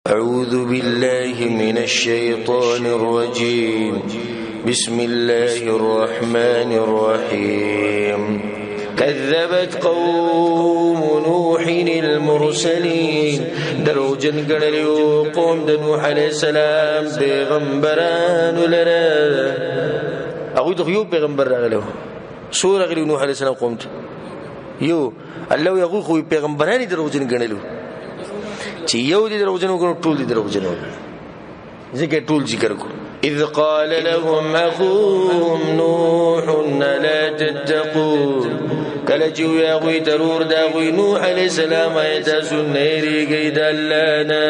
أعوذ بالله من الشيطان الرجيم بسم الله الرحمن الرحيم كذبت قوم نوح المرسلين دروجن گڑلیو قوم د نوح علیہ السلام پیغمبران لرا اغوی دو یو پیغمبر راغلو سور راغلو نوح علیہ السلام قوم یو الله یغو خو پیغمبرانی دروجن گڑلو چې یو دي دروجن وګړو ټول دي دروجن ذکر ټول ذکر کو اذ قال لهم اخوهم نوح لا تتقون کله چې وی غوی ترور دا غوی نوح علیہ السلام ایت سنری گید لانا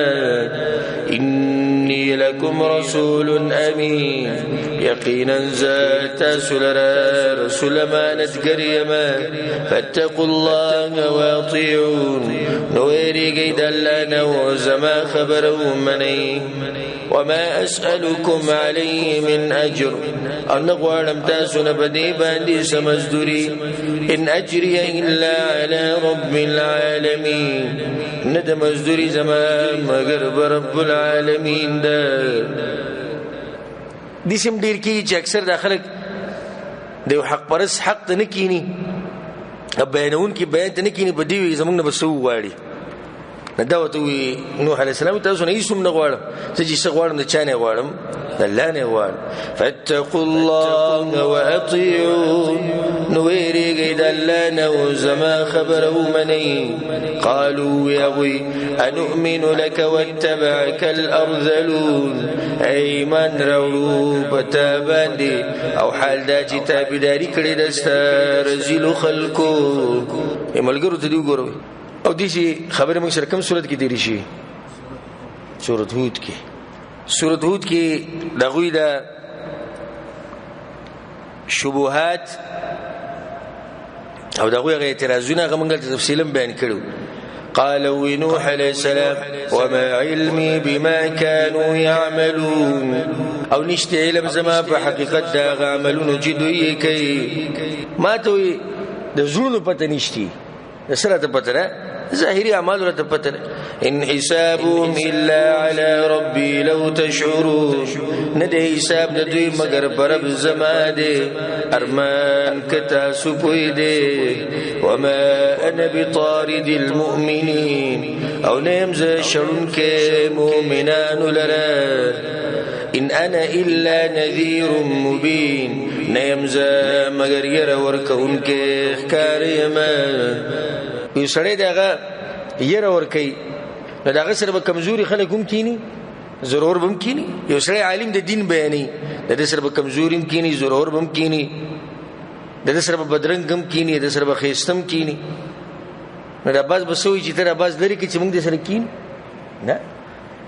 انی لکم رسول امین یقینا ذات رسول امانت گریما فاتقوا الله واطيعون نوری گید لانا وزما خبرو منی وما اسألكم عليه من اجر ان غوالم تاسو نه بدی باندې سمزدوري ان اجري الا على رب العالمين ند مزدوري زما مگر رب العالمين ده دي سم ډیر کی چې اکثر داخله د حق پرس حق نه کینی بیانون کی بیان نه کینی بدی زمونږ نه بسو واړي نداوتوي نوح عليه السلام تاسو نه یې سم نه غواړم چې څه غواړم د چانه غواړم الله نه غواړم فاتقوا الله واطيعون نويري قيد الله نو زما خبره مني قالوا يا وي انؤمن لك واتبعك الارذلون اي من رولو بتاباندي او حال دا چې تابعداري کړې د رزل خلقو ملګرو ته دی ګورو او دیسی خبر موږ سره کوم صورت کې دیری شي سورۃ هود کې دغوی دا شبهات او دغوی اعتراضونه موږ تفصیلا بیان کړو قالوا نوح عليه السلام وما علمي بما كانوا يعملون او نشته علم زما په حقیقت دا عملونه چې دوی کوي ما ته د زړونو پته نشتی د سره ته پته نه ظاهري اعمال ته پته ان حسابهم الا على ربي لو تشعرون ندې حساب د دوی مگر برب زما دي ارمان کتا سپوي دي وما انا بطارد المؤمنين او نمز شرون کې مؤمنان لرا ان انا الا نذير مبين نمز مگر ير ورکون کې ښکاریما یو سړی دغه یره ور کوي نو دغه سره به کمزوري خلک هم کینی ضرور بم کینی یو سړی عالم د دین بیانې د سره به کمزوري هم کینی ضرور بم کینی د سره به بدرنګ هم کینی د سره به خېستم کینی نو د باز بسوي چې تر باز لري کې چې موږ د سره کین نه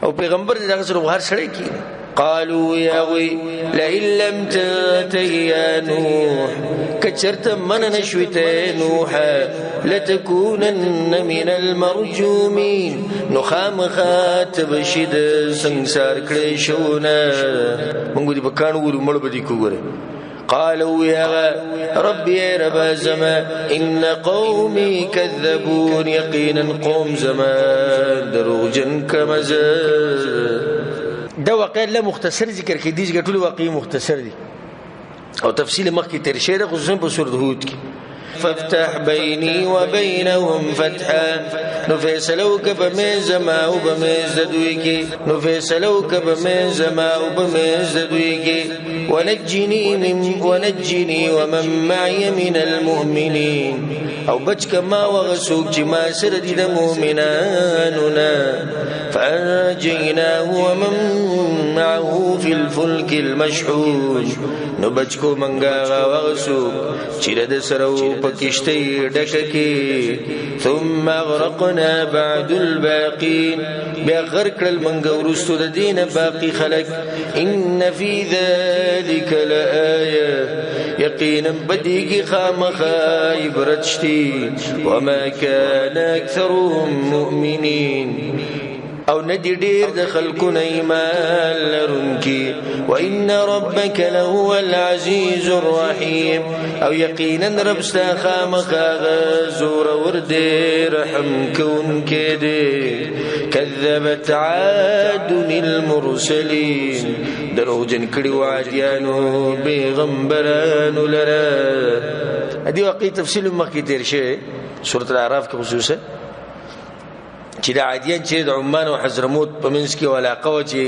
او پیغمبر دغه سره هر سړی کینی قالوا يا وي لئن لم تنته يا نوح كچرت من نشوت نوح لتكونن من المرجومين نخام خاتب شد سنگسار کړي شونه موږ دې بکانو ور مړ بدی کوره قالوا يا ربي يا رب زما ان قومي كذبون يقينا قوم زمان دروغجن كما دا واقع له مختصر ذکر کې دي ټول واقعي مختصر دي او تفصیل مخکې تر شه د خصوصا په سورۃ هود کې فافتح بيني وبينهم فتحا نفسلوك بمزما وبمزدويك نفسلوك بمزما وبمزدويك ونجني ومن معي من المؤمنين او بچ ما وغسوك ما سر دي المؤمناننا فانجيناه ومن معه في الفلك المشحون نبچكو منغا وغسوك چرد سرو پکشتی ډککی ثم غرقنا بعد الباقين بیا غرق المنغ ورستو د دین باقی خلق ان في ذلك لآية یقینا بدیگی خامخا عبرتشتی وما كان اكثرهم مؤمنين او ندی ډیر د خلقونه ایمان لرونکي وان ربک لهو العزیز الرحیم او یقینا رب ستا خامخا زور ور دی رحم کوونکی دی کذبت عاد المرسلین دروغجن کړي عادیانو پیغمبرانو لره ادي واقعي تفصیل مخکې تیر شوی سورۃ الاعراف کې خصوصا چې د عادیان چې د عمان او حضرموت په منځ کې علاقه و چې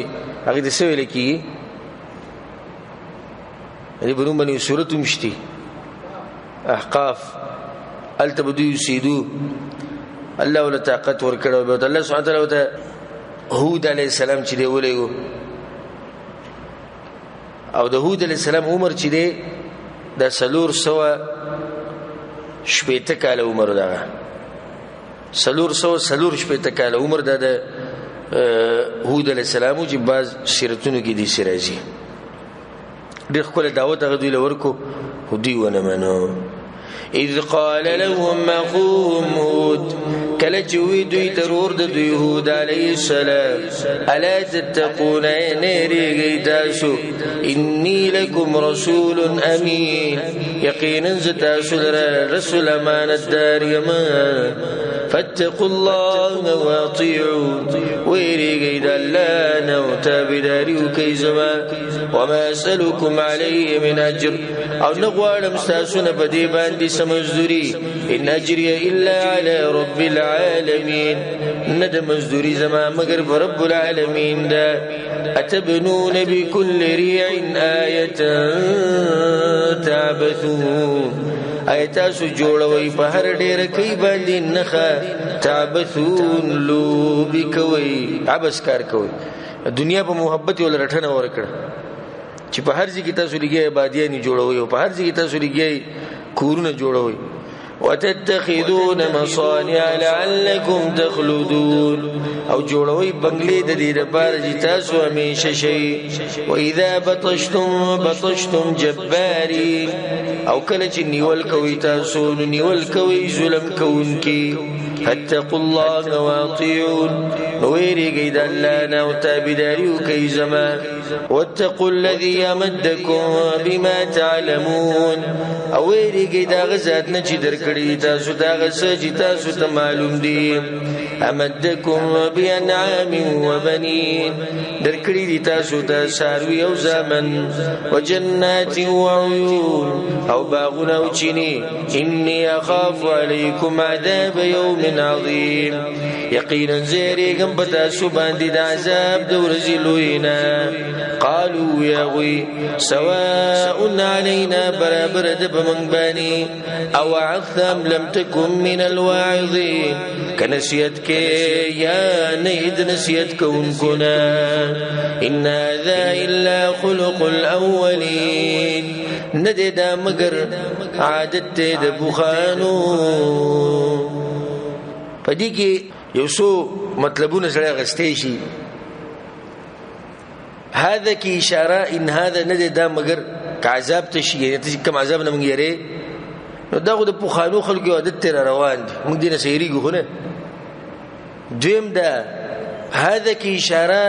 هغه د څه ویل کېږي دې په نوم باندې سورۃ مشتي احقاف هلته به دوی اوسېدو الله ولا طاقت ورکړو به الله سبحانه وتعالی ته هود علیه السلام چې دی ولېږو او د هود علیه السلام عمر چې دی د 400 کاله عمر ده 400 کاله عمر ده د هود علیه السلام چې بعض سیرتونو کې دي سرازي ډېر خپل دعوت هغه دوی لورکو هودي ونه منو اذ قال لهم اخوهم هود کله چې وی دوی ترور د دوی هود علیه السلام الا تتقون نریږي تاسو انی لکم رسول امین یقینا تاسو رسول امانتدار یما فاتقوا الله واطيعون ويريغي دلانا وتابداريو كيزما وما اسألكم عليه من اجر او نغوالم ستاسونا بدي باندي سمزدوري ان اجري الا على رب العالمين ند مزدوري زما مگر رب العالمين دا اتبنون بكل ريع آية تعبثون ایتاسو جوړوي په هر ډېر کې باندې نخا تعبثون لوبي کوي عبس کار کوي دنیا په محبت ول رټنه ورکړه چې په هر ځای کې تاسو لګي عبادیان جوړوي او په هر ځای کې تاسو لګي کورونه جوړوي وتتخذون مصانع لعلكم تخلدون او جوړوي بنگلې د دې لپاره چې تاسو همیشه شي واذا بطشتم جبارين او کله چې نیول کوي تاسو نیول کوي ظلم کوونکی فاتقوا الله واطيعون ويريغي دلانا وتابداريو كي زمان واتقوا الذي يمدكم بما تعلمون او ويريغي دا غزات نچی درکړی تاسو دا غسج تاسو ته معلوم دي امدكم بانعام وبنين درکړی دي تاسو ته ساروي او زمن وجنات وعيون او باغونه او چيني اني اخاف عليكم عذاب يوم عظيم يقينا زيريكم بتاسو باندې د عذاب د ورځې لوینا قالوا يا غوي سواء علينا برابر د بمن باني او عثم لم تكن من الواعظين كنسيت كي يا نيد نسيت كونكنا ان هذا الا خلق الاولين نددا مگر عادت د بوخانو پدې کې یو څو مطلبونه سره غستې شي هذا کی اشاره ان هذا نددا مگر عذاب تشي یعنی کوم عذاب نه مونږ یې نو داغه د پوخانو خلکو عادت تر روان دي موږ دینه سیریږو خو دویم دا هذا کی اشاره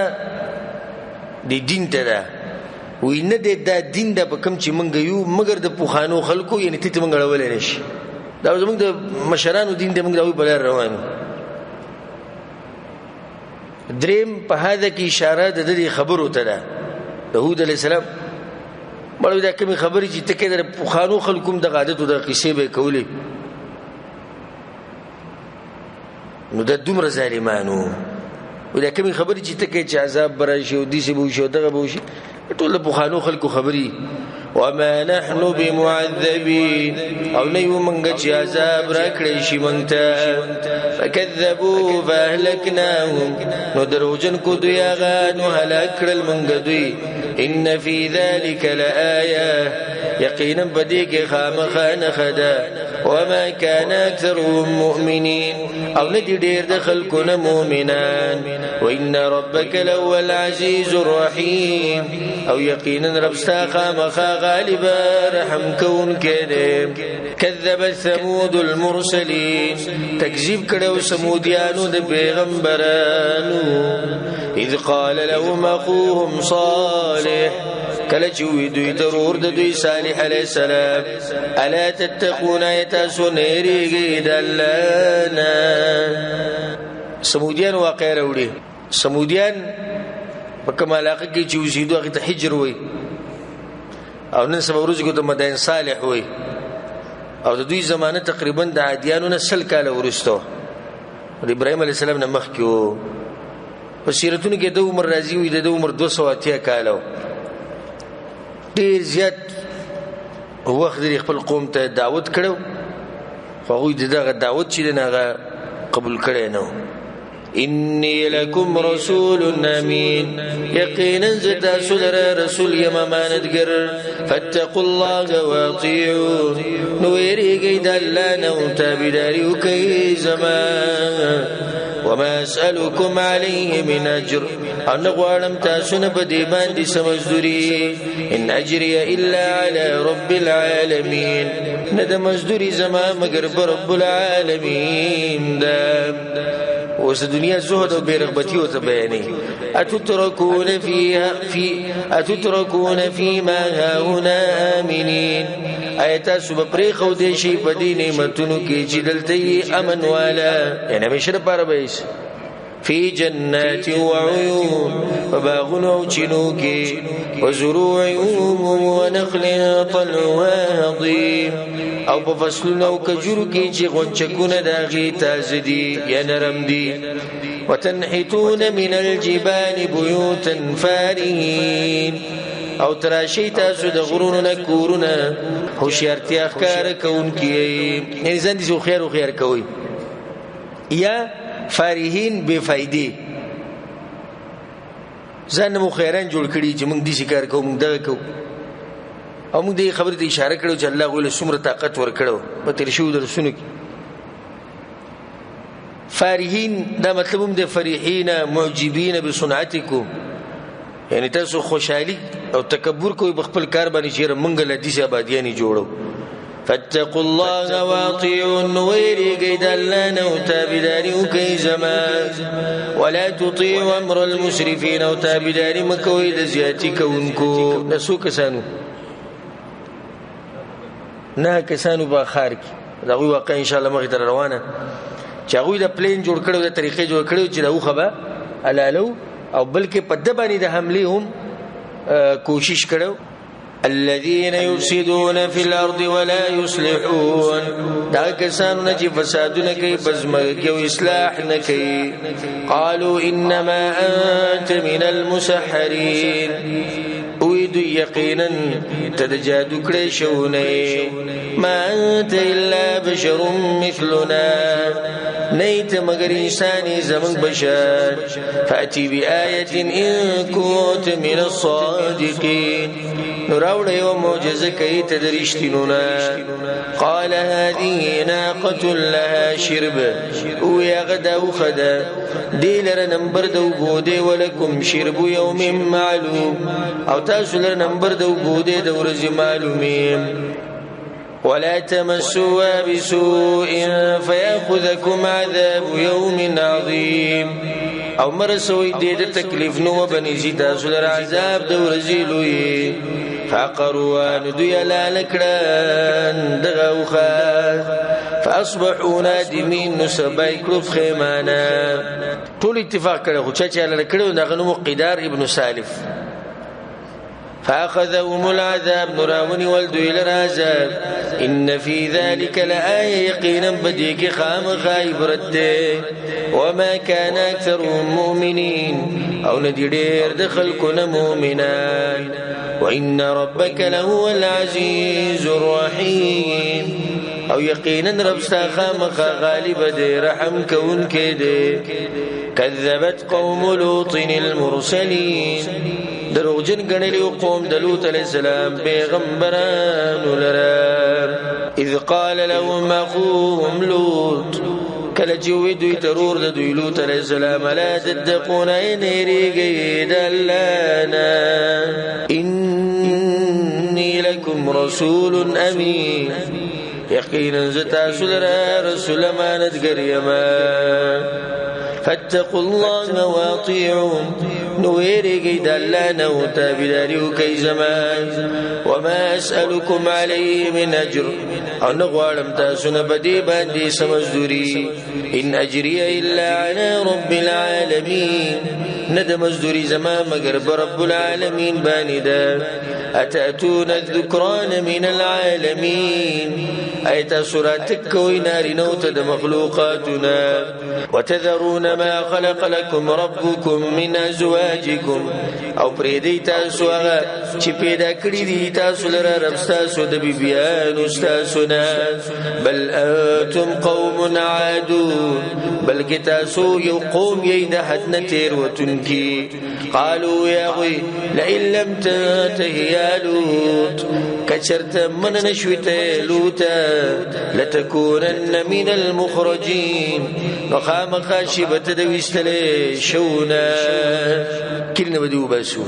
د دین ته ده وینه د دین د کوم چې مونږ یو مگر د پوخانو خلکو یعنی ته مونږ غړولې نشي دا زموږ د مشرانو دین د مونږ راوي بل روان دریم په هذا کی اشاره د دې خبرو ته ده داوود علیه السلام مړو دا کوم خبرې چې ته کې د پوخانو خلکو د عادت او د قصې به کولې نو د دومره ظالمانو ودا کوم خبرې چې ته کې چې عذاب براشي او دې څه بو شو دغه بو شي ټول پوخانو خلکو خبرې وما نحن بمعذبين او نيو منګه چې عذاب راکړې شي مونږ ته فكذبوا فاهلكناهم نو دروژن کو دوی هغه نو هلاک کړل مونږ دوی ان في ذلك لآية يقينا بديك خامخا نخدا وما كان أكثرهم مؤمنين او ندي ډیر د خلقنا مؤمنان وإن ربك لهو العزيز الرحيم او يقينا ربستا خامخا غالبا رحم كون كده كذب ثمود المرسلين تكذيب کړو سموديانو د پیغمبرانو اذ قال لهم اخوهم صالح کله چې وی دوی ضرور د دوی صالح علیه السلام الا تتقون ایتاسو نریږي دلانا سمودیان واقع راوړي سمودیان په کومه علاقه کې چې وزیدو هغه ته حجر وای او نن سبا ورځ کې ته مدین صالح وای او د دوی زمانه تقریبا د عادیانو نه 100 کال ورسته ابراهيم عليه السلام نه مخکې په سیرتونو کې د عمر راضي وي د عمر 280 کال ډیر زیات وخت د خپل قوم ته دعوت کړو خو هغه دغه دعوت چې نه قبول کړي نو إني لكم رسول أمين يقينا زتا سلر رسول يماماندقر فاتقوا الله واطيعون نويري قيد اللان وتابداري وكي زمان وما أسألكم عليه من أجر أنقوالم تاسون بديبان دي سمزدري إن أجري إلا على رب العالمين ندى مزدري زمان مقرب رب العالمين دام وس دنیا زهد او بیرغبتی او تبینی اتتركون فيما هاهنا آمنين ایتا سب پریخو دیشی پدی نعمتونو کی چې دلته امن والا یعنی مشر پر بیس في جنات وعيون وباغ وچنوك وزروع ونخل طلعها هضيم او بفصلنا وكجرك غنچكون داغي تازدي يا نرم دي وتنحتون من الجبال بيوتا فارهين او تراشی تاسو د غرونو نه کورونه هوشیارتیا ښکار کوونکی یعنی ځان دي خو خیر کوي یا فارحین بے فائدې ځان مو خیران جوړ کړي چې موږ دې شکار کوو موږ دغه کوو او موږ دې خبرې ته اشاره کړو چې الله غوله څومره طاقت ورکړو په تیر شو درسونو کې فارحین دا مطلب هم د فرحین معجبین بصنعتکم یعنی تاسو خوشحالي او تکبر کوئی بخپل کار باندې چیرې منګل حدیث آبادیانی جوړو فاتقوا الله واطيعون ويري قيد الله وتابداري وكي زمان ولا تطيعوا امر المسرفين وتابداري مكويد زياتي كونكو نسو كسانو نه کسانو با خار کی دا غوی واقع ان شاء الله مخ تر روانه چې غوی د پلین جوړ کړو د طریقې جوړ کړو چې دا خو علالو او بلکې په د باندې د حمله هم کوشش کړو الذين يفسدون في الارض ولا يصلحون دا کسانو چې فسادونه کوي بزمګي او اصلاح نه کوي قالوا انما انت من المسحرين ويد يقينا تدجادو کړي شونه ما انت الا بشر مثلنا نیت مگر انسانی زمن بشر فأتي بآية إن كنت من الصادقين نراوڑے و معجزہ کئی تدرشتنونا قال هذه ناقة لها شرب ويا غدا وخدا ديلر نمبر دو بودي ولكم شرب يوم معلوم او تاسولر نمبر دو بودي دورز معلومين ولا تمسوا بسوء فيأخذكم عذاب يوم عظيم او مرسوي دې تکلیف نو بني زیتا سولر عذاب دور زیلوي فقروا ندي لا لکړه دغه فاصبحوا نادمين نسبای کړو خیمانا ټول اتفاق کړو چې لکړو دغه نو قدار ابن سالف فأخذهم العذاب نراوني والدوي للعذاب إن في ذلك لآية يقينا بديك خام خايبرت وما كان أكثرهم مؤمنين أو ندير دخلكنا مؤمنان وإن ربك لهو العزيز الرحيم او يقينا رب خام غالب دي رحم كون كده كذبت قوم لوط المرسلين دروغجن غنلی قوم د لوط علیہ السلام پیغمبرانو لرا اذ قال لهم اخوهم لوط کله چې وی دوی ترور د دوی لوط علیہ السلام لا تتقون ان ریګی دلانا انی لکم رسول امین یقینا تاسو لرا رسول امانتګر یما فاتقوا الله واطيعون نويري دلانا وتابداريو كي زمان وما أسألكم عليه من أجر أو نغوالم تاسون بدي باندي سمزدوري إن أجري إلا على رب العالمين ندى مزدوري زمان مقرب رب العالمين باندا أتأتون الذكران من العالمين أيتا سوراتك وينار نوت مخلوقاتنا وتذرون ما خلق لكم ربكم من أزواجكم او پریدی تاسو هغه چې پیدا کړی دي تاسو لره رب تاسو د بیبيانو تاسو نه بل انتم قوم عادون بلکې تاسو یو قوم یې د حد نه تیر وتونکي قالوا يا غي لئن لم تنته يا لوط کچرت من نشوته لوط لتكونن من المخرجين وخام خاشبت د وستله شونا کله بدو بسو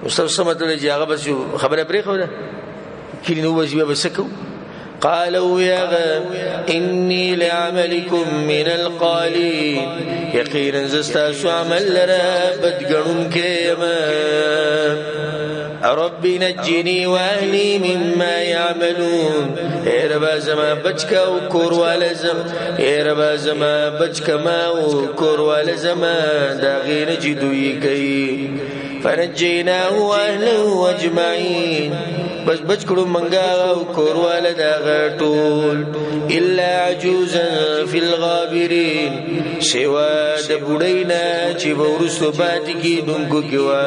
مستوسمت له جاغه بس خبره پرې خو ده کله نو وځي بسکو قالوا يا اني لعملكم من القالين يقينا زستاسو عمل لرا بدګنون کېما رب نجني واهلي مما يعملون اے رب زما بچکا او کور والا زم اے رب زما بچکا ما او کور والا زما دا غیر جدوی کوي فنجيناه واهله اجمعين بس بچکړو منګا او کور والا دا غټول الا عجوزا في الغابرين سوا د بډینا چې ورسو بات کی دونکو کیوا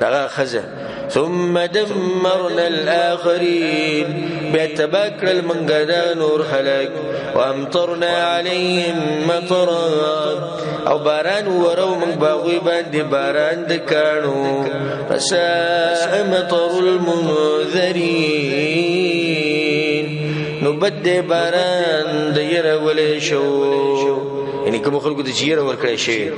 دغه خزه ثم دمرنا الآخرين بيتباكر المنقدا نور خلق وامطرنا عليهم مطرا او باران ورو من باغوي باندې باران دکانو فساء مطر المنذرين نبدي باران دير ولا شو يعني كم خلقوا تجيره وركل شيء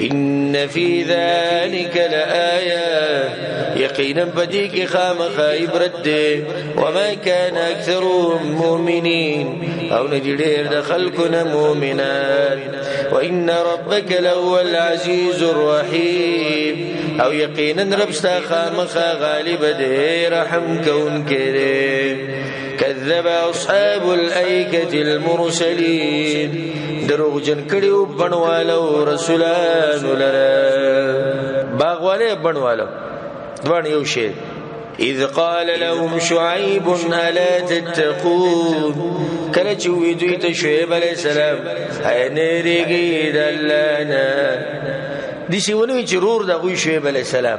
إن في ذلك لآية يقينا بديك خام خايب رد وما كان أكثرهم مؤمنين أو نجدير دخلكنا مؤمنات وإن ربك لهو العزيز الرحيم أو يقينا ربستا خام خا غالب دي رحم كون كريم كذب أصحاب الأيكة المرسلين دروغ جن کړیو بنوالو رسولان لرا باغواله بنوالو دوان یو شی اذ قال لهم شعيب الا تتقون کله چې وی دوی ته شعیب علی السلام نه ریګی دلانا دي شیونه چې رور دغه شعیب علی السلام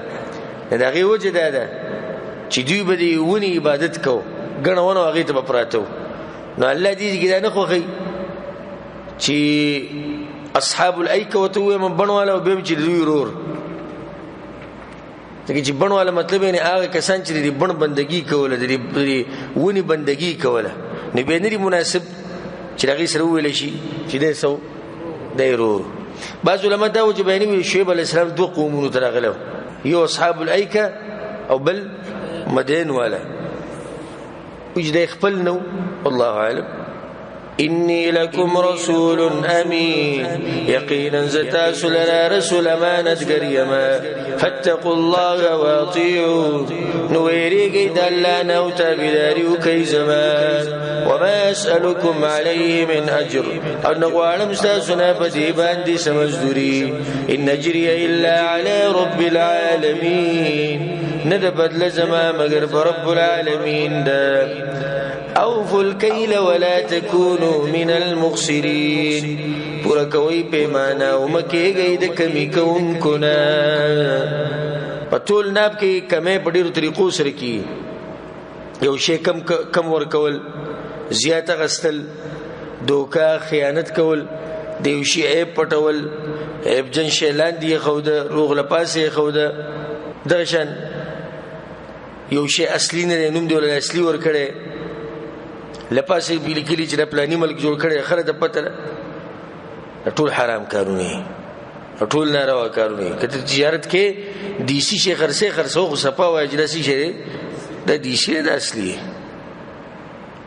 دغه وجه ده چې دوی به دی ونی عبادت کو غنونه هغه ته پراتو نو الله دې ګدا نه خوخي چې اصحاب الایکه وتوه من بنواله به چې دوی رور چې بنواله مطلب یې هغه کسان چې دې بن بندگی کوله دې ونی بندگی کوله نه به نری مناسب چې هغه سره ویل شي چې دې سو دایرور بعض علماء دا وجه بیانوي شعیب علی السلام دوه قومونو ترغلو یو اصحاب الایکه او بل مدین والا وجد خپل نو والله اعلم إني لكم رسول أمين يقينا زتاس لنا رسول أمانة قريما فاتقوا الله واطيعون نويري قيد لنا وتابداري وكي زمان وما أسألكم عليه من أجر أنه عالم ستاسنا بديبان دي سمزدري إن نجري إلا على رب العالمين ندبت لزما مغرب رب العالمين دا اوفوا الكيل ولا تكونوا من المخسرين پورا کوي پیمانه او مکیږي د کمی کوونکو نه پټول ناب کې کمه په ډیرو طریقو سره کی یو شی کم ور کول زیاته غستل دوکا خیانت کول دیو شی عیب پټول عیب جن شیلان دی خوده روغ لپاسه خوده درشن یو شی اصلي نه نوم دی ول اصلي ور کړي لپاسې لیکلي چې د پلاني ملک جوړ کړي خره د پته ټول حرام کارونه ټول ناروا کارونه کته تجارت کې دیسی شي خرڅه خو صفا او اجلسي شي د دیسی د اصلي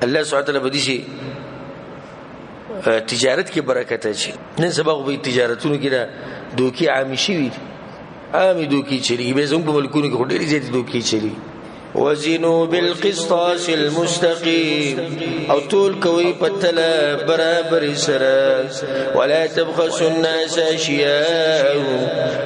الله سبحانه وتعالى بدی شي تجارت کې برکت اچي نن سبا خو به تجارتونو کې دا دوکي عام شي عام دوکي چلی به زموږ په ملکونو کې ډېری زیات دوکي چلی وزنوا بالقسطاس المستقيم او طول کوي پتلا برابر سره ولا تبخسوا الناس اشياء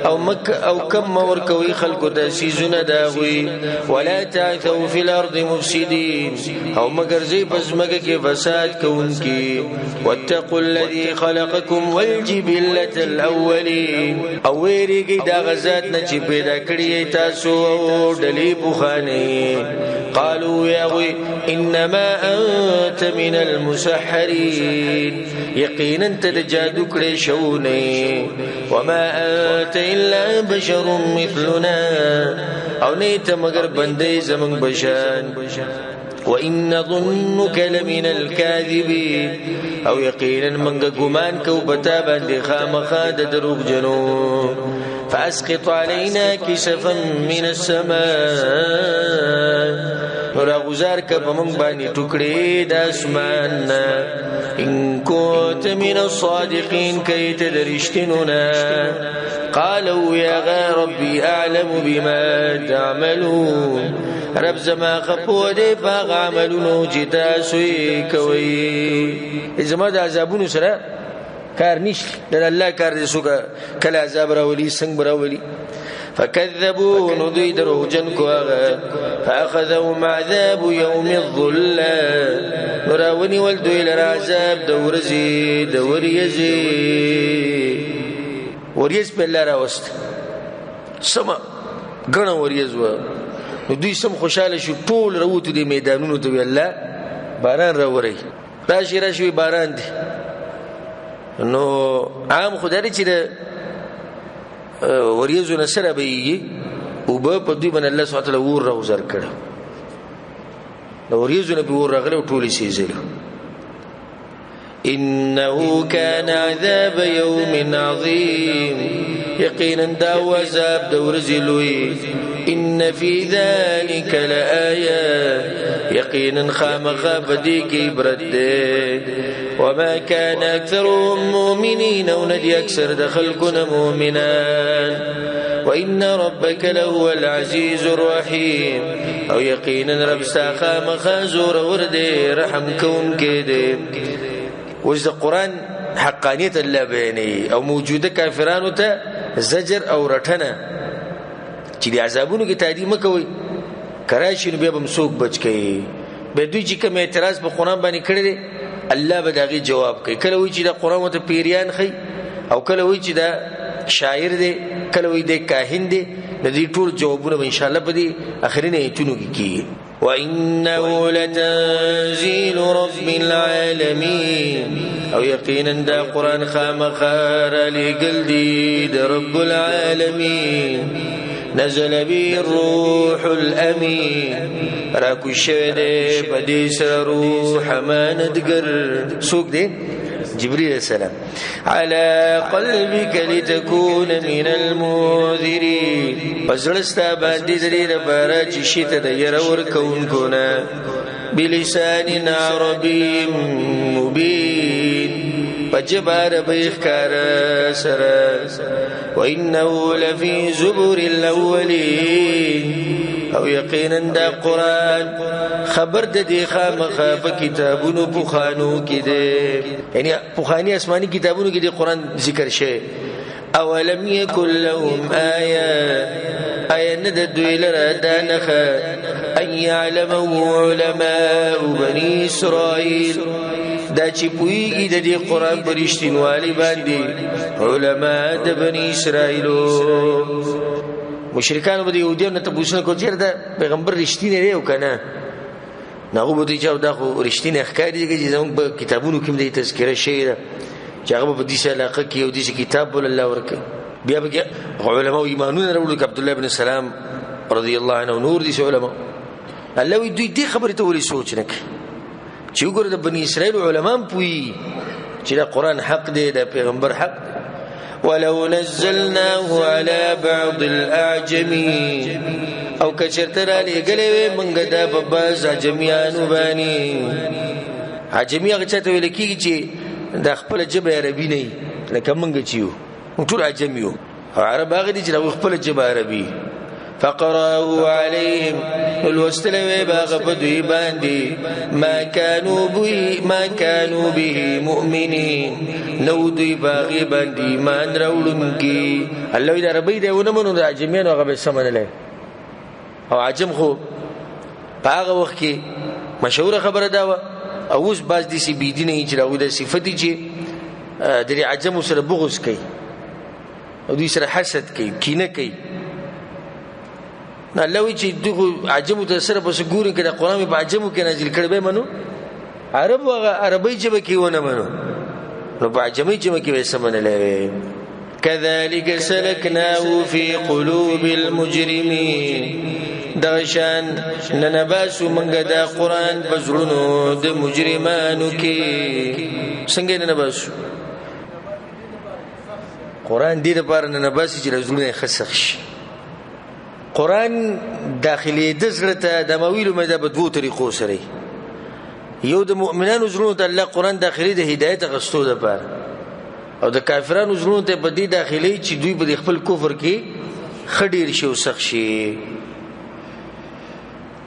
او كم ور کوي خلق تاسيزونه داوي ولا تعثوا في الارض مفسدين او مگر زي بزمګه کې فساد کوونکی واتقوا الذي خلقكم والجبلة الاولين او ویریږي دا غزاد نه چې پیدا کړی تاسو ډلې بوخانه قالوا يا وي انما انت من المسحرين يقينا تجادو کړي شونه وما انت الا بشر مثلنا او نیت مگر بندې زمون بشان وان ظنك لمن الكاذبين او يقينا منګ ګمان کو پتا باندې خامخا د دروغ جنو فاسقط علينا كسفا من السماء نورا غزار کب من بانی ټوکړي د اسمان ان كنت من الصادقين كي تدرشتننا قالوا يا ربي اعلم بما تعملون رب زما خپو دې باغ عملونو جتا سوی کوي زما د عذابونو سره کار نشته د الله کار دې سوګه کله عذاب راولي څنګه راولي فكذبوا نضي دروجن كواغا فأخذهم عذاب يوم الظلة نراوني والدو إلى عذاب دورزي وريز بالله راوست سما غنا وريز و دوی سم خوشاله شو ټول راوته دي میدانونو ته الله باران راوري راشي باران دي نو عام خدای چې وریزو نسره بيږي او په دوی باندې الله سبحانه وتعالى ور راوزر کړ نو وریزو نه به ور راغله ټولې شي زله انه كان عذاب يوم عظيم يقينا دا عذاب دورزلوي ان في ذلك لآيات يقينا خامخا بديك برد وما كان اكثرهم مؤمنين وندي اكثر دخلكنا مؤمنان وان ربك لهو العزيز الرحيم او يقينا رب خامخا زور ورده رحم كون كده وجد القرآن حقانية الله بيني او موجوده کافرانو ته زجر او رټنه چې د عذابونو کې تعدیم کوي کراشي نو به مسوک بچ کوي به دوی چې کوم اعتراض په قرآن باندې کړی دی الله به داغي جواب کوي کله وی چې د قرآن ته پیریان خي او کله وی چې دا شاعر دی کله وی د کاهن دی د دې ټول جوابونه ان شاء الله په دې اخرینه ایتونو کې کیږي وانه لتنزيل رب العالمين او يقينا دا قرآن خامخار لقل دي رب العالمين نزل به الروح الامين راكو الشهده بديس روح ما ندقر سوق دي جبريل السلام على قلبك لتكون من المنذرين فزلستا باندې دې لپاره چې شته د ير ور كونکونه بلسان عربي مبين فجبار بيخكار سرا وانه لفي زبر الاولين او یقینا دا قرآن خبر د دې خامخا په کتابونو پوخانو کې دي یعنی پوخانی آسماني کتابونو کې د قرآن ذکر شي اولم يكن لهم آية ند دوی لرا دانخه ان يعلمه علماء بني اسرائيل دا چې پویږي د دې قرآن پرشتینوالي باندې علما د بني اسرائيلو مشرکان به يهوديان ته پوښتنه کوي چې دا پیغمبر رښتینی دی او کنه ناغو به چې دا خو رښتینی ښکاري چې زموږ په کتابونو کې د تذکره شوی ده چې هغه په دې علاقه کې یو دې کتاب بول الله ورکه بیا به علماء ایمانونه وروړي عبد الله بن سلام رضی الله عنه نور دي علماء الله وی دوی دې خبره ته ولې سوچ نه کوي چې وګوره د بني اسرائیل علما پوي چې دا قرآن حق دی دا پیغمبر حق دی. ولو نزلناه على بعض الاعجمين او کچرتر علی گلوی منگا دا بباز عجمیانو بانی. عجمی اگه چاہتا ویلے کی چی دا خپل جب عربی نئی لکه منگا چیو طول عجمیو عرب آگه دی چی دا خپل جب عربی. فقرأوا عليهم الوستلوي باغ بدوي باندي ما كانوا به مؤمنين نودي باغي باندي ما نرولنكي الله إذا ربي ده ونمنو ده عجميان وغبي السمن له او عجم خو باغ وقت مشهور خبر داوه اوس باز دي سي بيدينه چې راو ده صفتی چې دري عجم سره بغض کوي او دي سره حسد کوي کینه کوي. نه الله وی چې دغه عجمو ته سره بس ګوري کړه قرآن په عجمو کې نازل کړي به منو عرب او عربی چې به کې ونه منو نو په عجمي چې به کې سمونه لوي. كذلك سلكناه في قلوب المجرمين دغشان ننباسو منګه دا قرآن بزړونو د مجرمانو کې څنګه ننباسو قرآن دې لپاره ننباسي چې زړونه خسخ شي. قرآن داخلي د زړه ته د مویلو مده په دوه طریقو سره یو د مؤمنانو زړونو ته الله قرآن داخلي د هدایت غستو ده پر او د کافرانو زړونو ته په دې داخلي چې دوی په خپل کفر کې خډیر شي او سخت شي.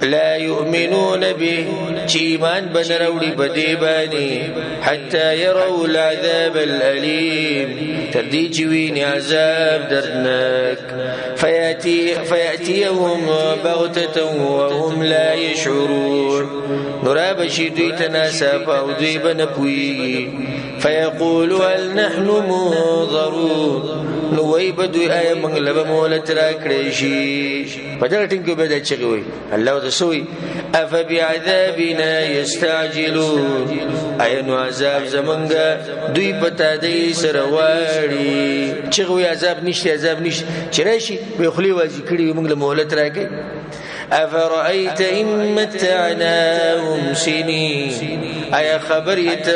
لا يؤمنون به چیمان بنروڑی بدیبانی حتى يروا العذاب الأليم تردی چوین عذاب دردناک فيأتيهم بغتة وهم لا يشعرون نرابشی دوی تناسا او دوی بنپوی فيقول هل نحن منظرون نووی بدوی آیا منگلب مولت را کریشی پتر ٹنکو بیدا چگوی اللہ تسوی افبعذابنا يستعجلون آیا نو عذاب زمنگا دوی پتا دی سرواری چگوی عذاب نشت چراشی بیخلی وازی کری منگلب مولت را کری افرأيت إن متعناهم سنين آیا خبریت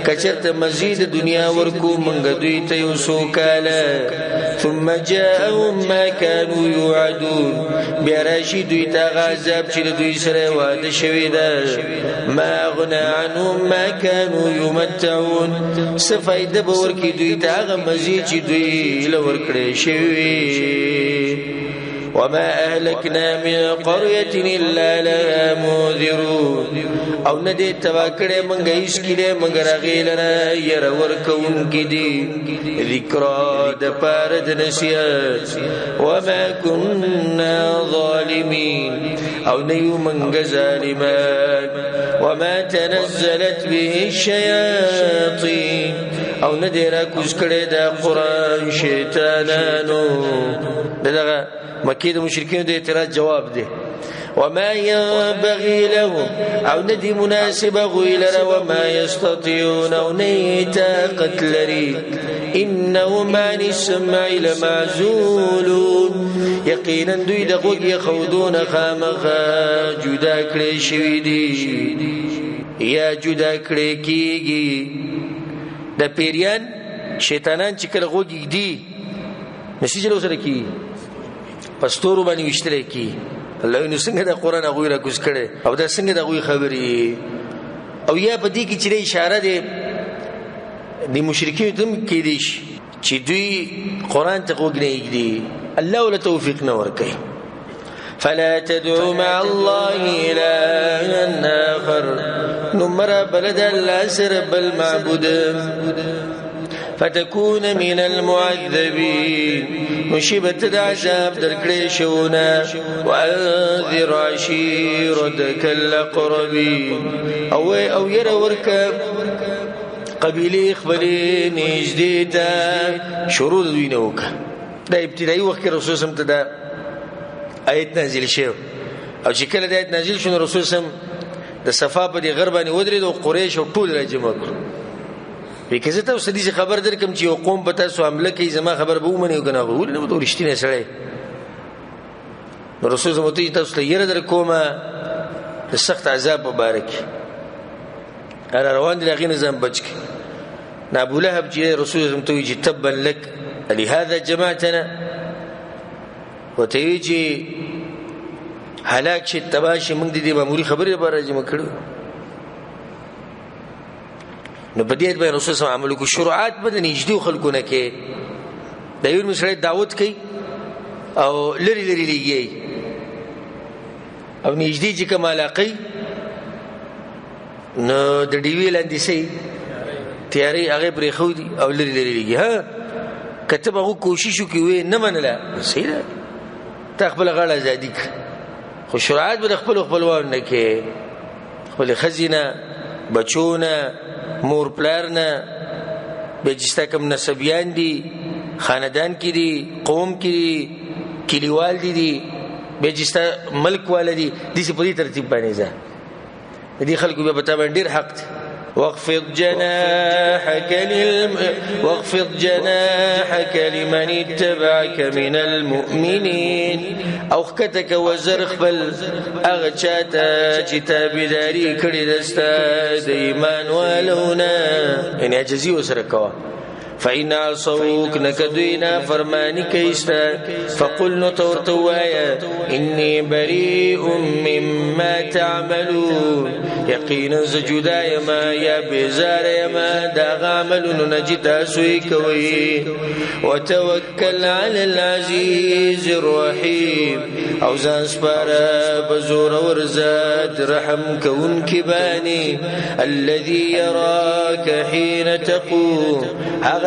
کچرت مزید دنیا ورکو منگا دویت یوسو کالا ثم جاءهم ما كانوا يوعدون بیاراشی دویت غازاب چل دوی سر وعد شویدا ما اغنى عنهم ما كانوا يمتعون سفاید بورکی دویت آغا مزید چی دوی لورکڑ شوی. وما أهلكنا من قرية إلا لها منذرون او ندی تواکڑے منگا اسکلے مگر غیلنا یر ورکون کی دی ذکرى دپارد نسیات وما كنا ظالمين او نیو منگا ظالمان وما تنزلت به الشياطين او ندی را کسکڑے دا قرآن شیطانانو دغه مکی د مشرکین د اعتراض جواب دی. وما ينبغي لهم او ندي مناسب غيلر وما يستطيعون او نيتا قتلري انهم عن السمع لمعزولون يقينا دوی دغوگ يخودون خامخا جدا کړي شوی دي یا جدا کړي کیږي. د پیریان شیطانان چې کله غوږی دي نسیجلو سره کی پستورو باندې وشتره کی الله نو څنګه د قران هغه را کوز کړي او دا څنګه دغه خبري او یا په دې کې چې اشاره ده د مشرکین تم کې دي چې دوی قران ته وګڼي الله ول توفیق نه ورکړي. فلا تدعوا مع الله إلها آخر نمر بلد الأسر بالمعبود فتكون من المعذبين مشبت العذاب درکړې شونا وانذر عشيرتك الأقربين او ير ورک قبيله خپلې نږدې ته شروع دوینوک دا ابتدایي وخت رسول سم ته دا آیت نازل شو او چې کله د آیت نازل شو رسول سم د صفا په دی غربانی ودرېد او قریش او ټول راجمع کړ. وکړه ته اوس دې خبر درکم چې یو قوم په تاسو حمله کوي زما خبر به ومني او کنه ولې نو ورشتینه سره رسول سم ته تاسو ته یره در کومه د سخت عذاب مبارک را روان دي هغې نه ځان بچ کړي. ابو لهب چې رسول الله ته وایي چې تبا لک لهذا جماعتنا، ورته وایي چې هلاک شي تباه شي موږ د دې معمولي خبرې لپاره جمع کړو. نو په دې باندې رسول الله عمل کو شروعات به د نږدې خلکو نه کې د یو مسړې دعوت کوي او لری لری لګي او نږدې چې کوم علاقې نو د ډیوی لاندې سي تیاری هغه پرې خو دي او لری لری لګي. ها کته به کوشش وکوي نه منله صحیح ده ته خپل غاړه ازادي خو شروعات به خپل خپلوان نه کې خپل خزینه بچونه مور پلارنه به جستا کم نسبیان دي خاندان کې دي قوم کې دي کلیوال دي به جستا ملک والدي دي په دې ترتیب باندې ځه دي خلکو به پتا باندې ډیر حق دي. واخفض جناحك لمن اتبعك من المؤمنين او خکتک وزرخ بل اغه چاته چې تابعداري کړی دستا د ایمان والونا ان عجزي وسره کوا. فإن عصوك نكدوينا فرماني كيستا فقل نتورتوايا إني بريء مما تعملون يقينا زجودا يما يا بزار يما داغ عمل نجتا سويكوي وتوكل على العزيز الرحيم او زانسبارا بزور ورزاد رحم كون كباني الذي يراك حين تقوم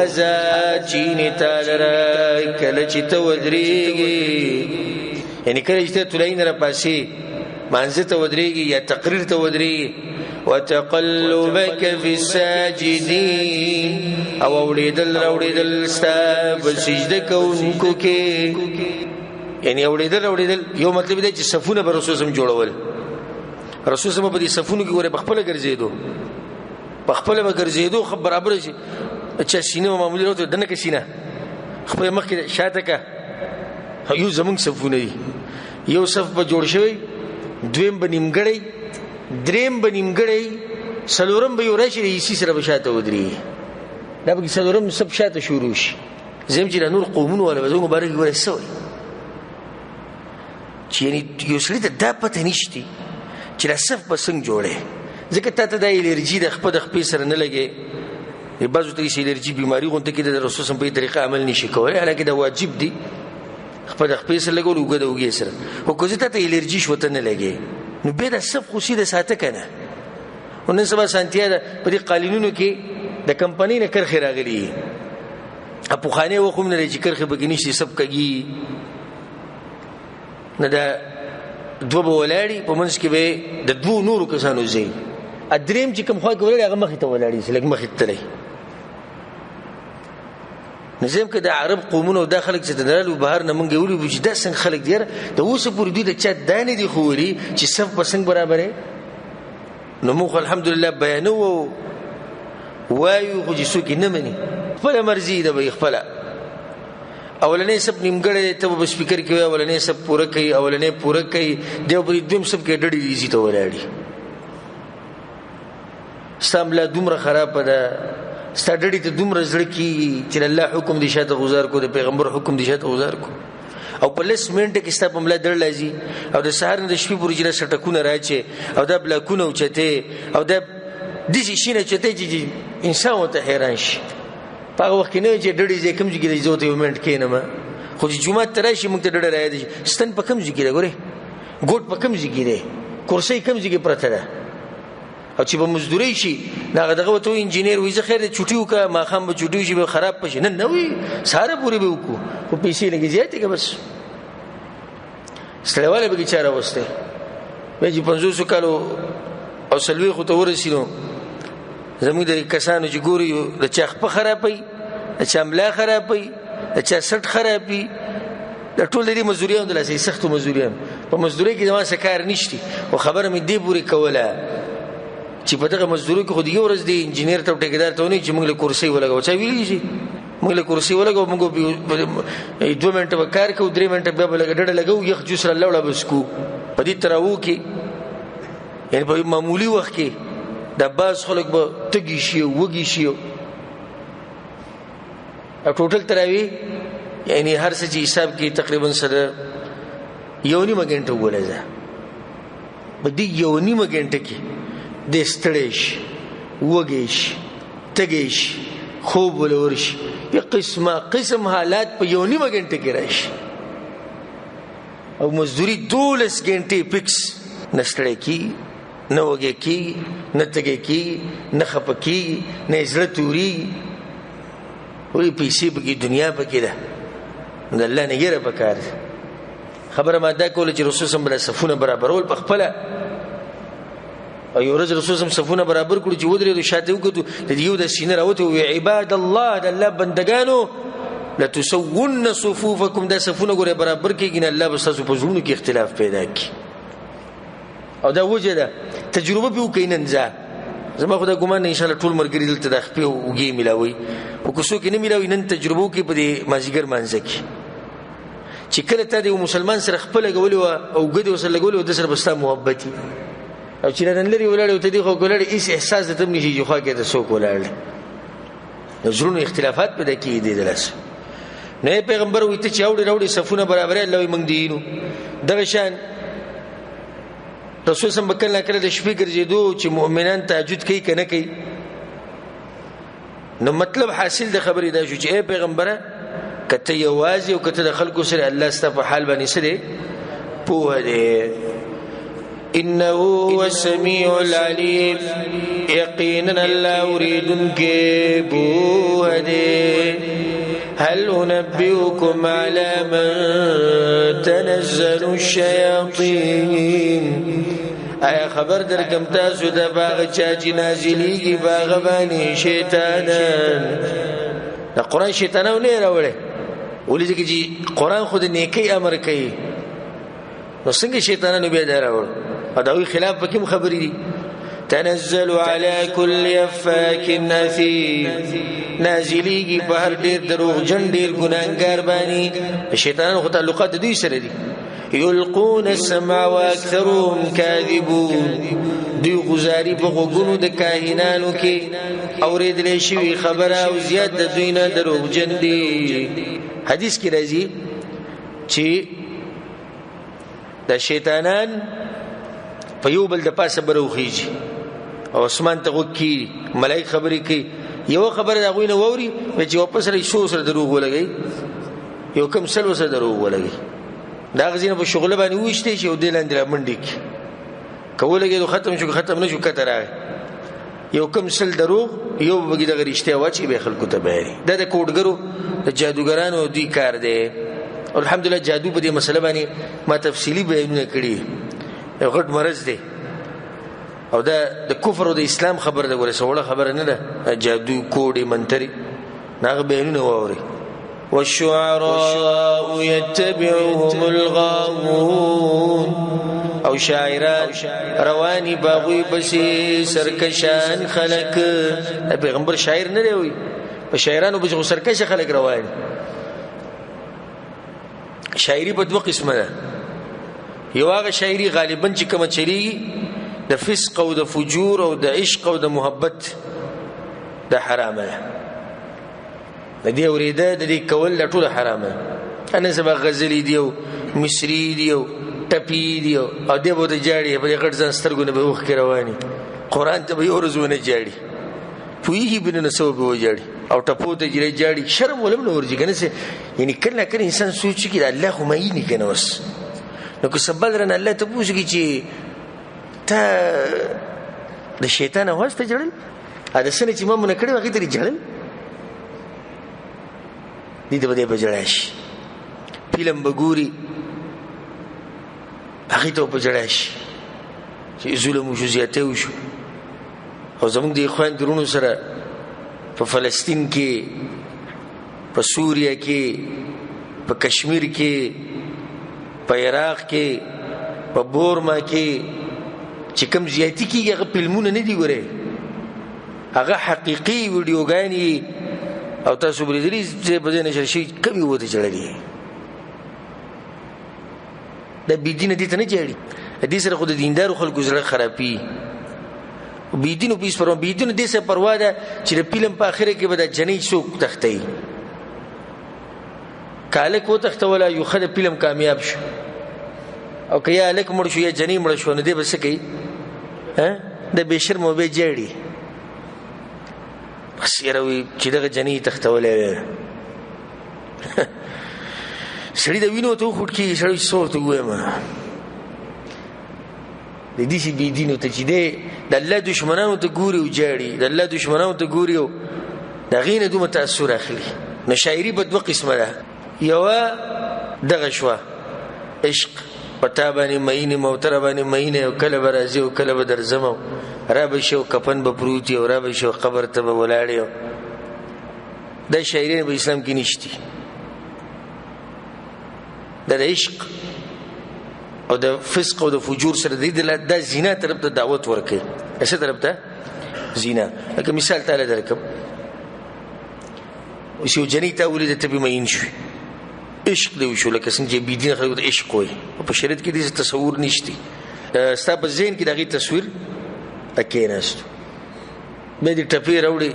غزا چینی تالرا کله چې ته ودرېږي یعنی کله چې ته تلین را پاسې مانځه ته ودرېږي یا تقریر ته ودرېږي. وتقلبك في الساجدين او اوریدل ستا په سجده کوونکو کې یعنی اوریدل یو مطلب دی چې صفونه به رسول سم جوړول رسول سم په دې صفونو کې ور بخپله ګرځېدو بخپله به ګرځېدو خبر برابر شي چې سینه معمولی راته دنه کې سینه خپل مخ کې شاته کا یو زمونږ صفونه دي یو صف به جوړ شوی دویم به نیمګړی دریم به نیمګړی سلورم به یو راشي ایسی سره به شاته ودري دا به سلورم سب شاته شروع شي زم چې نور قومونه ولا به مبارک ورسوي چې یو سړي ته دا پته نشتی چې دا صف به څنګه جوړه ځکه ته د الرجی د خپل سره نه لګي بعضو ته چې الرجی بیماری غونډه کې د رسول سم په طریقه عمل نشي کولای حالکه دا واجب دي خپل سره لګول وګړو سره او کوزه ته الرجی شوته نه لګي نو به د صف خو سیده ساته کنه ونن سبا سانتیا په دې قالینونو کې د کمپنی نه کرخه راغلي اپو خانه وخم نه چې کرخه بګنيشي سب کږي نه دا دوه بولاړي په منځ کې به د دوه نورو کسانو زی ادریم چې کوم خو کوي هغه مخې ته ولاړي چې لګ مخې ته لري نظام کې د عرب قومونو داخله چې دلالو بهر نه مونږ ویلو چې د څنګه خلک دي د اوسه پوری دوی د چا دانې دي خوري چې صف بسنګ برابرې نو موږ الحمدلله بیانو وایو خو چې څوک نه مني خپل مرزي ده به خپل اولنې سب نیمګړې ته په سپیکر کې اولنې سب پوره کوي اولنې پوره کوي دیو په دویم سب کې ډډې ایزي ته ولاړی ساملا دومره خراب ده ستړي ته دومره زړه کی چې الله حکم دي شاته گزار کو د پیغمبر حکم دي شاته گزار کو او په لس منټه کې ستاسو مله در لازي او د سحر نه د شپې پورې جره سټکونه راځي او د بلاکونه اوچته او د دې شي نه چته چې انسان ته حیران شي په وخت کې نه چې ډډې زې کوم ځای کې زوته یو منټ کې نه ما خو چې جمعه تراشي موږ ته ډډه راځي ستن په کوم ځای کې ګوره ګوټ په کوم ځای کې دی کرسي کوم ځای کې پرته ده او چې به مزدوري شي دا دغه وته انجینیر وایي خیر دې چټي وکا ما خام به چټي شي به خراب پشي نه وي ساره پوری به وکړو خو پیسې لګي زیاتې کې بس ستړیواله به چاره وسته به چې 500 کالو او سلوي خو ته ورسینو زموږ د کسانو چې ګوري د چاخ په خرابي د چملا خرابي د چا سټ خرابي د ټول دې مزدوریان د لاسې سختو مزدوریان په مزدوري کې ځما سکار نشتی او خبره مې دې پوری کوله چې په دغه مزدوري کې خو یو ورځ دی انجینیر ته ټیکدار ته ونی چې موږ له کرسي ولګو چا ویلی شي موږ له کرسي ولګو موږ 2 منټه وکړ کو 3 منټه به ډډه لګو یخ جوس الله ولا بس کو په دې تراو کې یعنی په معمولی وخت کې د باز خلک به تږي شي وږي شي او ټوټل تراوی یعنی هر څه چې حساب کې تقریبا سره 1.5 غنټه ولګا بدی 1.5 غنټه کې د ستړیش وږیش تږیش خوب ولورش یو قسم حالات په 1.5 غنټه کې راشي او مزدوری 12 غنټې فکس نستړی کی نه وږی کی نه تږی کی نه خپه کی نه زړه توري وی پیسې په دنیا پکې ده د الله نه یره پکار خبره ما دا کوله چې رسول صلی الله علیه وسلم صفونه برابرول په خپل او یو ورځ رسول صلی صفونه برابر کړو چې ودرې د شاته وکړو د یو د سینې راوته وی عباد الله د الله بندگانو لا تسون صفوفکم دا صفونه ګوره برابر کېږي نه الله بس تاسو په زړونو کې اختلاف پیدا کړي او دا وجه ده تجربه به وکینن ځه زما خدای ګمان ان شاء الله ټول مرګري دلته د خپل وګي ملاوي او کوڅو کې نه ملاوي نن تجربه کې په دې مازیګر مانځي چې کله ته د مسلمان سره خپل غولي او ګډي وسره غولي د سره بستا محبتي او چې نن لري ولاړ ته دی خو ګولړي هیڅ احساس ته نشي جوخه کې د سوق ولاړ زړونو اختلافات پیدا کیږي د لاس نه پیغمبر وي ته چاوډي راوډي صفونه برابر الله وي مونږ دینو دغه شان رسول سم بکله کړه د شپې ګرځېدو چې مؤمنان تهجد کوي کنه کوي نو مطلب حاصل د خبرې دا شو چې اے پیغمبره کته یوازې او کته د خلکو سره الله ستاسو په حال باندې سره پوهه دې انه هو السميع العليم یقینا الله اريدن کې پوهه دې هل انبئكم على من تنزل الشياطين ایا خبر درکم تاسو د باغ چا چې نازلېږي باغ باندې شیطانان دا قرآن شیطانو نه راوړي ولې چې قرآن خود نیکی امر کوي نو څنګه شیطانانو به دا راوړي دا وی خلاف پکې خبرې دي تنزل على كل افاك اثيم نازلېږي په هر ډېر دروغ جن ډېر ګناهګار باندې شیطانانو خو تعلقات دوی سره دي يلقون السمع واكثرهم كاذبون دوی غزاري په غوګونو د کاهنانو کې اورېدلې شوی خبره او زیات د دوی نه دروغ جن دي حدیث کې راځي چې د شیطانان په یو بل د پاسه بروخیږي او اسمان ته وکی ملائک خبرې کوي یو خبره دا غوینه ووري چې واپس لري شو سره دروغ ولګي یو کم سل وسره دروغ ولګي دا غزینه په شغله باندې وښته شي او دلان در منډي کولګي ختم شو ختم نشو کته راغی یو کم سل دروغ یو بګی د غریشته واچي به خلکو ته بیانې دا د کوډګرو د جادوګرانو دی کار دی الحمدلله جادو په دې مسله باندې ما تفصیلی بیانونه کړی یو غټ مرز دی او دا د کفر او د اسلام خبره ده ګوره سوړه خبره نه ده جادو کوډي منتري ناغه بیانونه ووري والشعراء يتبعهم الغاوون او شاعران رواني باغوي بسي سرکشان خلق پیغمبر شاعر نه دی وي په شاعرانو به سرکش خلق روان شاعري په دوه قسمه ده یو هغه شاعري غالبا چې کوم چلیږي د فسق او د فجور او د عشق او د محبت د حرامه د دې اوریده د دې کول ټول حرامه انا سبا غزلی دیو مصری دیو ټپی دیو او دې بده جاړي په غټ ځان سترګونه به وخ رواني قران ته به ورزونه جاړي پویږي بنه سو به وجاړي او ټپو ته جاړي شرم ولم نور ورځي کنه یعنی کله کله انسان سوچي کې الله خو مې نه کنه وس نو که سبل رن الله ته پوښتنه چې ته د شیطان واسطه جوړل دا سنه چې ما مونږ کړي وغه ته جوړل دې ته به بجړاش فلم بګوري هغه ته بجړاش چې ظلم او جزئیات وشو او زموږ د اخوان درونو سره په فلسطین کې په سوریه کې په کشمیر کې په عراق کې په بورما کې چې کوم زیاتی کېږي هغه فلمونه نه دي ګوره هغه حقيقي ویډیوګانې او تاسو بریدلی چې په دې نشر شي کمی وته چړلې د بيدینه دي ته نه چړي دې سره خو د دیندارو خلکو زړه خرابي بيدینو پیس پروا بيدینو دې څه پروا ده چې د فلم په اخره کې به د جنۍ څوک تختي کاله کو تختولا یو خد فلم کامیاب شو او که یا الک مړ شو یا جنۍ مړ شو نو دې بس کوي ها د بشرمو به جړي بس یروي چې دغه جنۍ تختولې سړی د وینو ته خټ کې سړی صوت وېما د دې چې بي دینو ته چې د الله دشمنانو ته ګوري او جاړي د الله دشمنانو ته ګوري او د غینه دوه تاثیر اخلي نو شاعري په دوه قسمه ده یو دغه شوا عشق پتا باندې مینه موتر باندې مینه او کله برازي او کله بدرزمو را به شو کفن به پروتي او را به شو قبر ته ولاړیو د شاعري په اسلام کې نشتی د عشق او د فسق او د فجور سره د زنا طرف ته دعوت ورکړي څه طرف ته زنا لکه مثال تعالی درکم اوس یو جنۍ ته ولید ته به مین شي عشق دی شو لکه څنګه بي دین خلک د عشق وي په شریعت کې د تصور نشتی ستا په ذهن کې دغه تصویر اکیناست به دې ټپې راوړي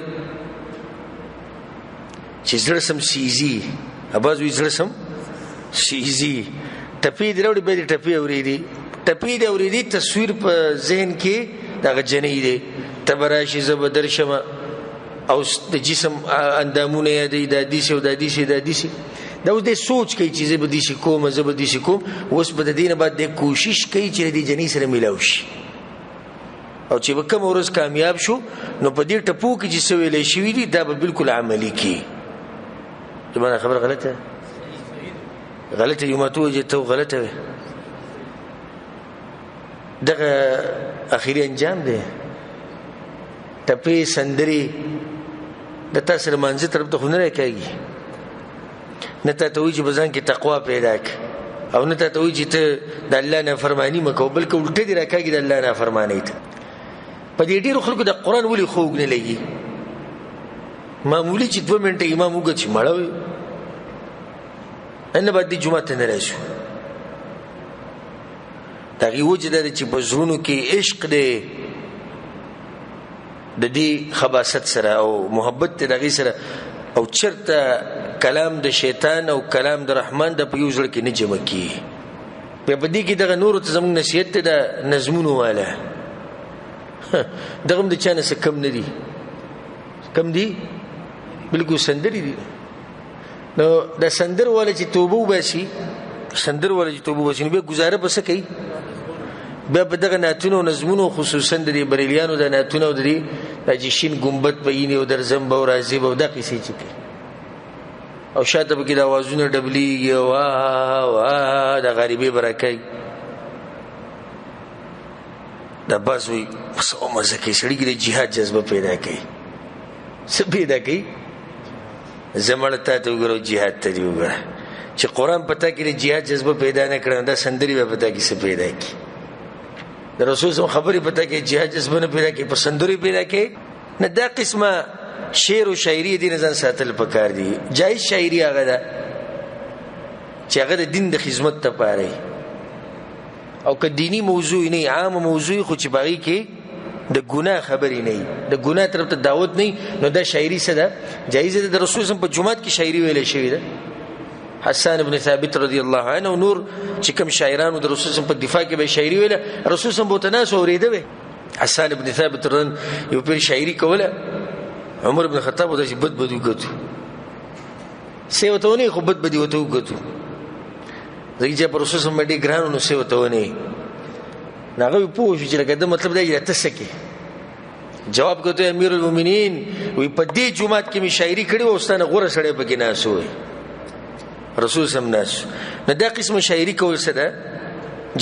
چې زړه سم سیزي اباز وی زړه سم سیزي ټپې دی راوړي به دې ټپې اورېدي تصویر په ذهن کې دغه جنۍ دی تبراشي زبدر شمه او د جسم اندامونه یادې د دې او د دې دا اوس د سوچ کوي چې زه به دې کوم اوس په دې نه بعد د کوشش کوي چې دې جنۍ سره ملاو شي او چې به کوم ورځ کامیاب شو نو په دې ټپو کې چې سویلې شوی دي دا به بالکل عملی کی زمانه خبر غلطه یو ماتوجه ته غلطه وي دغه اخیری انجام دی ټپې سندري د تاسو منځ طرف ته خونه راکېږي نه ته وی چې بزن کې تقوا پیدا ک او نه ته وی چې ته د الله نه فرمانی مکو بلکې الټه دی راکېږي د الله نه فرمانی ته په دې ډیرو خلکو د قران ولي خوګ نه لګي معمولی چې 2 منټه امام وګ چې مړوي ان بعد د جمعه ته نه راشو دغه وجه چې په زړونو کې عشق دی د دې خباست سره او محبت ته دغه سره او چرته کلام د شیطان او کلام د رحمان د پیوزل کې نه جمع کی په بدی کې دغه نور ته زموږ نصیحت ته د نظمونو والا دغه د چانه څخه کم نه دي کم دي بلکې سندري دي نو د سندر والا چې توبه وباسي نو به گزاره بس کوي بیا په دغه ناتونو نظمونو خصوصا د بریلیانو د ناتونو د جشین ګمبد په یینه او در زمبه او راځي به د قصې چکی او شاته به کې د आवाजونو ډبلی وا د غریبي برکای د باسوي پس او مزه کې سړي کې د jihad جذبه پیدا کوي څه پیدا کوي زمړتا ته وګورو jihad ته دی وګوره چې قران پتا کې د jihad جذبه پیدا نه کړو دا سندري به پتا کې څه پیدا کی د رسول صلی خبرې پتا کې jihad جذبه نه پیدا کی په سندري پیدا کی نه دا قسمه شعر او شاعري دي نه ځان ساتل پکار دي جایز شاعري هغه ده چې هغه د دین د خدمت ته پاره او که دینی موضوع نه عام موضوع خو چې باغی کې د ګناه خبرې نه د ګناه طرف ته دعوت نه نو دا شاعري څه ده جایز ده د رسول صلی په جمعات کې شاعري ویلې شوی ده حسان ابن ثابت رضی الله عنه نور چې کوم شاعرانو د رسول صلی په دفاع کې به شاعري ویله رسول صلی په تناس اوریده حسان ابن ثابت رن یو په شاعري کوله عمر بن خطاب د بد وګتو سیوتونه خو بد وګتو زګیجه پر رسول صلی باندې ګرانو نو سیوتونه ناغه پوښتنه چې لکه د مطلب دی تاسو کې جواب کوته امیر المؤمنین وی په دې جمعات کې می شاعري کړي او ستنه غوړه سړې پکې ناسوي رسول صلی ناس نه دا قسم شاعري کول څه ده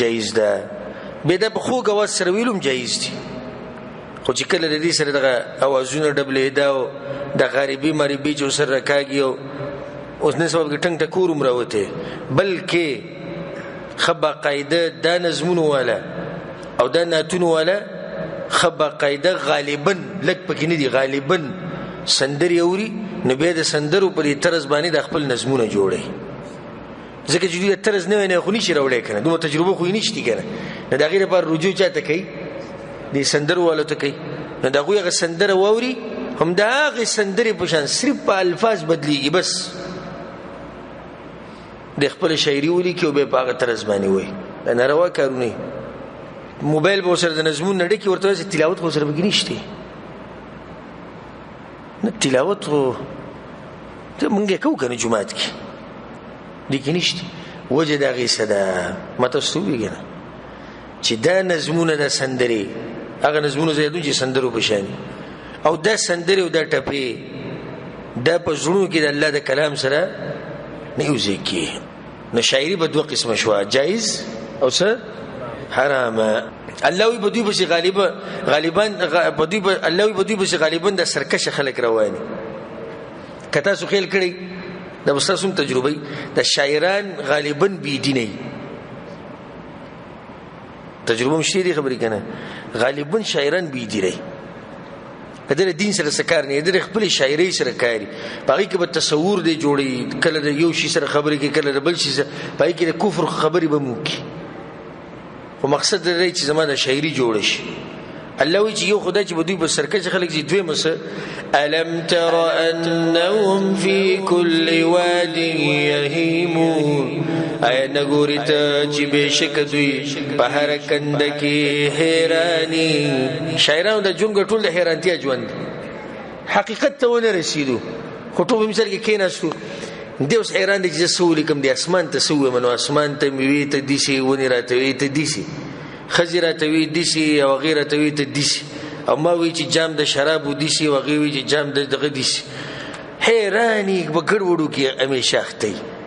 جایز ده به د خو غواز سره ویلم جایز دي خو چې کله د دې سره دغه اوازونه ډبلې دا او د غریبي مریبي جو سره راکاږي اوس نه سبب ټنګ ټکور مروته بلکې خبا قاعده د نظمونو والا او د ناتونو والا خبا قاعده غالبا لک پکې نه دي غالبا سندر یوري نو به د سندرو په طرز باندې د خپل نظمونه جوړي ځکه چې د طرز نه خو نشي راوړی کنه دوه تجربه خو نشتی کنه نه د غیر پر رجوع چاته کوي د سندر والا ته کوي نو د هغوی هغه سندره واوري هم د هغې سندرې په شان صرف په الفاظ بدلیږي بس د خپل شاعري ولیکي او بیا په هغه طرز باندې وایي دا ناروا کارونه موبایل به ورسره د نظمونو نه ډکي ورته وایي تلاوت خو ورسره پکې نشته نه تلاوت خو مونږ یې کوو که نه جومات کې دې کې نشته وجه د هغې څه ده ما تاسو ته ووایي که نه چې دا نظمونه دا سندرې هغه نظمونه زه یادوم چې سندرو په شان او دا سندرې او دا ټپې دا په زړونو کې د الله د کلام سره نه یوځای کېږي نو شاعري به دوه قسمه شوه جایز او څه حرامه الله وی په دوی پسې غالبا د سرکشه خلک رواني که تاسو خیال کړئ دا به ستاسو هم تجربه د شاعران غالبا بېدینه تجربه هم شته دې خبرې که نه غالبا شاعران بېدینه د دین سره څه کار نه د خپل شاعرۍ سره کاري په هغې کې به تصور دی جوړوي کله د یو شي سره خبرې کوي کله د بل شي سره په هغې کې د کفر خبرې به مو وکړي خو مقصد د دی چې زما د شاعري جوړه شي الله وی چې یو خدای چې به دوی به سرکشه خلک چې دویمه څه الم تر انهم فی کل واد یهیمون آیا نه ګورې ته چې بېشکه دوی په هره کنده کې حیراني شاعرانو د ژوند ټول د حیرانتیا ژوند حقیقت ته ونه رسېدو خو ټول په مثال کې کېناستو دی اوس حیران دی چې زه څه ولیکم دی اسمان ته څه ووایم نو اسمان ته مې وی ته دیسې ونې راته وی ته دیسې ښځې راته وی دیسې او هغې راته وی ته دیسې او ما وی چې جام د شرابو دیسې او هغې وی چې جام د دغه دیسې حیراني په ګډوډو کې همیشه اخته وي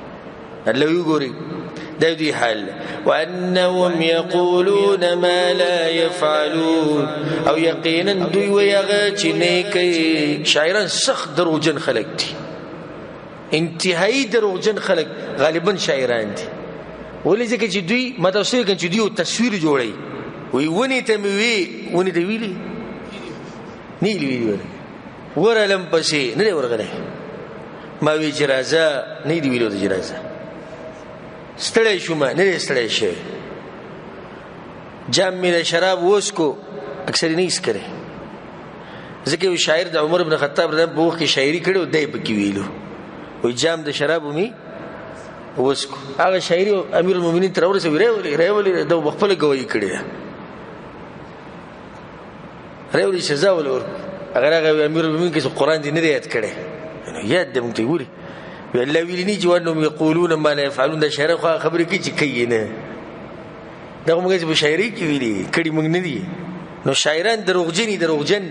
الله وګورئ دا دوی حال وانهم یقولون ما لا یفعلون او یقینا دوی وایي هغه چې نه کوي شاعران سخت دروغجن خلک دي انتهایی دروغجن خلک غالبا شاعران دي ولې ځکه چې دوی ما تاسو وایي چې دوی تصویر جوړوي وایي ونې ته مې وی ونې ته ویلي نه یې ویلي ورغلم پسې نه دی ورغلی ما وی چې راځه نه یې ویلي ورته چې راځه ستړی شوم نه دی ستړی شوی جام مې د شراب وڅکو اکثر یې نه ایسکری ځکه یو شاعر د عمر بن خطاب رضی الله په وخت کې شاعري کړې او دی پکې ویلو وایي جام د شرابو مې وڅکو هغه شاعري امیر المؤمنین ته راورسوي راولي د خپله ګواهي کړې ده راولي سزا ولې ورکړو اگر هغه امیر المؤمنین کې قرآن دې نه دی یاد کړی یاد دی موږ ته ګوري الله ویلي نه چې وانهم یقولون ما لا یفعلون دا شاعران خو هغه خبرې کوي چې کوي نه دغه موږ چې په شاعرۍ کې ویلي کړي موږ نه دي نو شاعران دروغجن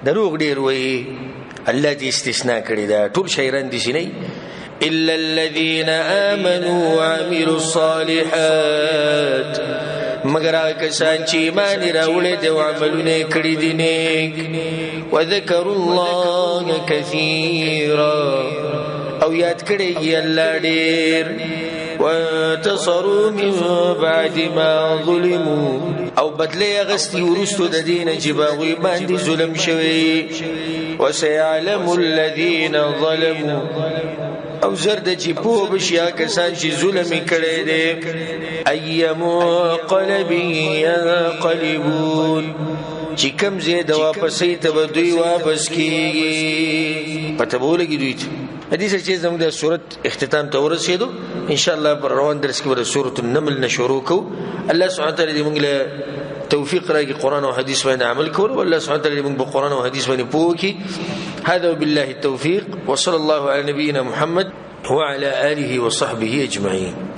دروغ ډېر وایي الله دې استثناء کړې ده ټول شاعران داسې نه إلا الذين آمنوا وعملوا الصالحات مگر هغه کسان چې ایمان راوړي دي او عملونه کړي دي نیک وذكروا الله كثيرا او یاد کړي الله ډېر وانتصروا من بعد ما ظلموا او بدلی اغسطی ورستو د دین چې باغوی باندې ظلم شوی وسيعلم الذين ظلموا او زرد چې پوه بشي کسان چې ظلم کړي دي ايم قلب ينقلبون چې کوم زید واپسې ته دوی واپس کیږي پته بولګي دوی حدیث چې زموږ د سورۃ اختتام ته ورسېدو ان شاء الله پر روان درس کې ور سورۃ النمل نشورو کو الله سبحانه وتعالى دې موږ له توفیق راکړي قرآن او حدیث باندې عمل کول والله سبحانه وتعالى دې موږ په قرآن او حدیث باندې پوه کړي هذا وبالله التوفيق وصلى الله على نبينا محمد وعلى آله وصحبه أجمعين